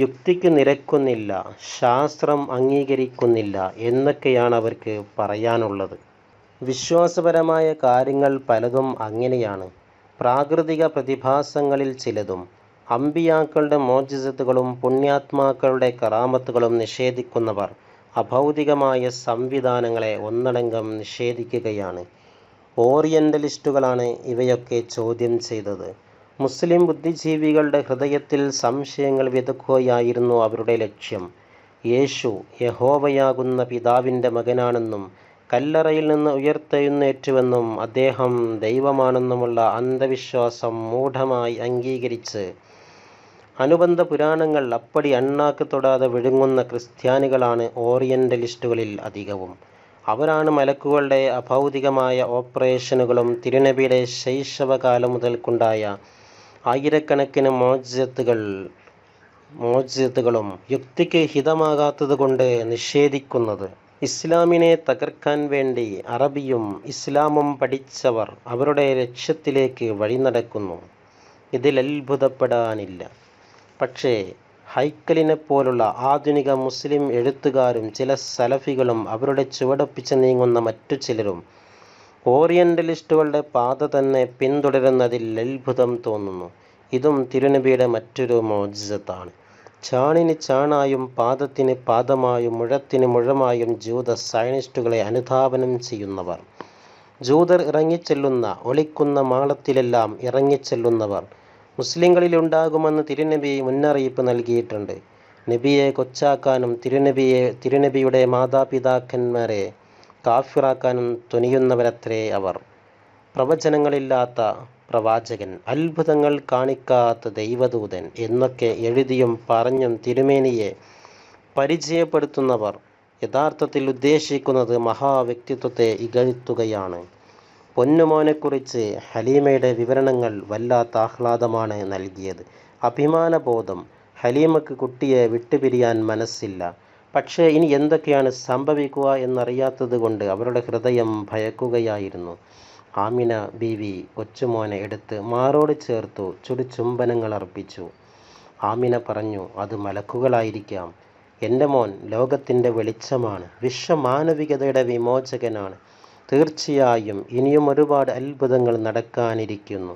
യുക്തിക്ക് നിരക്കുന്നില്ല, ശാസ്ത്രം അംഗീകരിക്കുന്നില്ല എന്നൊക്കെയാണ് അവർക്ക് പറയാനുള്ളത്. വിശ്വാസപരമായ കാര്യങ്ങൾ പലതും അങ്ങനെയാണ്. പ്രാകൃതിക പ്രതിഭാസങ്ങളിൽ ചിലതും അമ്പിയാക്കളുടെ മോജിസത്തുകളും പുണ്യാത്മാക്കളുടെ കറാമത്തുകളും നിഷേധിക്കുന്നവർ അഭൗതികമായ സംവിധാനങ്ങളെ ഒന്നടങ്കം നിഷേധിക്കുകയാണ്. ഓറിയന്റലിസ്റ്റുകളാണ് ഇവയൊക്കെ ചോദ്യം ചെയ്തത്. മുസ്ലിം ബുദ്ധിജീവികളുടെ ഹൃദയത്തിൽ സംശയങ്ങൾ വിതക്കുകയായിരുന്നു അവരുടെ ലക്ഷ്യം. യേശു യഹോവയാകുന്ന പിതാവിൻ്റെ മകനാണെന്നും കല്ലറയിൽ നിന്ന് ഉയർത്തെഴുന്നേറ്റുവെന്നും അദ്ദേഹം ദൈവമാണെന്നുമുള്ള അന്ധവിശ്വാസം മൂഢമായി അംഗീകരിച്ച് അനുബന്ധ പുരാണങ്ങൾ അപ്പടി അണ്ണാക്ക് തൊടാതെ വിഴുങ്ങുന്ന ക്രിസ്ത്യാനികളാണ് ഓറിയന്റലിസ്റ്റുകളിൽ അധികവും. അവരാണ് മലക്കുകളുടെ അഭൗതികമായ ഓപ്പറേഷനുകളും തിരുനബിയുടെ ശൈശവകാലം മുതൽക്കുണ്ടായ ആയിരക്കണക്കിന് മോജിസത്തുകളും യുക്തിക്ക് ഹിതമാകാത്തതുകൊണ്ട് നിഷേധിക്കുന്നത്. ഇസ്ലാമിനെ തകർക്കാൻ വേണ്ടി അറബിയും ഇസ്ലാമും പഠിച്ചവർ അവരുടെ ലക്ഷ്യത്തിലേക്ക് വഴിനടക്കുന്നു. ഇതിൽ അത്ഭുതപ്പെടാനില്ല. പക്ഷേ ഹൈക്കലിനെപ്പോലുള്ള ആധുനിക മുസ്ലിം എഴുത്തുകാരും ചില സലഫികളും അവരുടെ ചുവടൊപ്പിച്ച് നീങ്ങുന്ന മറ്റു ചിലരും ഓറിയന്റലിസ്റ്റുകളുടെ പാത തന്നെ പിന്തുടരുന്നതിൽ അത്ഭുതം തോന്നുന്നു. ഇതും തിരുനബിയുടെ മറ്റൊരു മോജിസത്താണ്. ചാണിന് ചാണായും പാദത്തിന് പാദമായും മുഴത്തിന് മുഴമായും ജൂത സയനിസ്റ്റുകളെ അനുധാവനം ചെയ്യുന്നവർ, ജൂതർ ഇറങ്ങിച്ചെല്ലുന്ന ഒളിക്കുന്ന മാളത്തിലെല്ലാം ഇറങ്ങിച്ചെല്ലുന്നവർ മുസ്ലിങ്ങളിലുണ്ടാകുമെന്ന് തിരുനബി മുന്നറിയിപ്പ് നൽകിയിട്ടുണ്ട്. നബിയെ കൊച്ചാക്കാനും തിരുനബിയുടെ മാതാപിതാക്കന്മാരെ കാഫിറാക്കാനും തുനിയുന്നവരത്രേ അവർ. പ്രവചനങ്ങളില്ലാത്ത പ്രവാചകൻ, അത്ഭുതങ്ങൾ കാണിക്കാത്ത ദൈവദൂതൻ എന്നൊക്കെ എഴുതിയും പറഞ്ഞും തിരുമേനിയെ പരിചയപ്പെടുത്തുന്നവർ യഥാർത്ഥത്തിൽ ഉദ്ദേശിക്കുന്നത് മഹാവ്യക്തിത്വത്തെ ഇകഴ്ത്തുകയാണ്. പൊന്നുമോനെക്കുറിച്ച് ഹലീമയുടെ വിവരണങ്ങൾ വല്ലാത്ത ആഹ്ലാദമാണ് നൽകിയത്. അഭിമാനബോധം. ഹലീമക്ക് കുട്ടിയെ വിട്ടുപിരിയാൻ മനസ്സില്ല. പക്ഷേ ഇനി എന്തൊക്കെയാണ് സംഭവിക്കുക എന്നറിയാത്തത് കൊണ്ട് അവരുടെ ഹൃദയം ഭയക്കുകയായിരുന്നു. ആമിന ബീവി കൊച്ചുമോനെ എടുത്ത് മാറോട് ചേർത്തു ചുടുചുംബനങ്ങൾ അർപ്പിച്ചു. ആമിന പറഞ്ഞു, അത് മലക്കുകളായിരിക്കാം. എൻ്റെ മോൻ ലോകത്തിൻ്റെ വെളിച്ചമാണ്, വിശ്വമാനവികതയുടെ വിമോചകനാണ്. തീർച്ചയായും ഇനിയും ഒരുപാട് അത്ഭുതങ്ങൾ നടക്കാനിരിക്കുന്നു.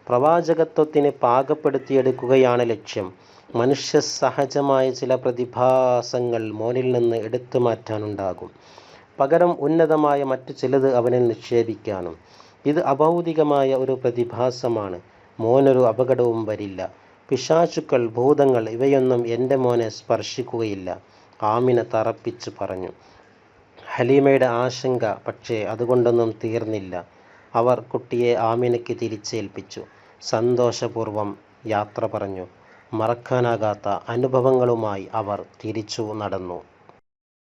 പ്രവാചകത്വത്തിന് പാകപ്പെടുത്തിയെടുക്കുകയാണ് ലക്ഷ്യം. മനുഷ്യ സഹജമായ ചില പ്രതിഭാസങ്ങൾ മോനിൽ നിന്ന് എടുത്തു മാറ്റാനുണ്ടാകും. പകരം ഉന്നതമായ മറ്റു ചിലത് അവനിൽ നിക്ഷേപിക്കാനും. ഇത് അഭൗതികമായ ഒരു പ്രതിഭാസമാണ്. മോനൊരു അപകടവും വരില്ല. പിശാചുക്കൾ, ഭൂതങ്ങൾ ഇവയൊന്നും എൻ്റെ മോനെ സ്പർശിക്കുകയില്ല, ആമിന തറപ്പിച്ചു പറഞ്ഞു. ഹലീമയുടെ ആശങ്ക പക്ഷേ അതുകൊണ്ടൊന്നും തീർന്നില്ല. അവർ കുട്ടിയെ ആമിനയ്ക്ക് തിരിച്ചേൽപ്പിച്ചു. സന്തോഷപൂർവ്വം യാത്ര പറഞ്ഞു. മറക്കാനാകാത്ത അനുഭവങ്ങളുമായി അവർ തിരിച്ചു നടന്നു.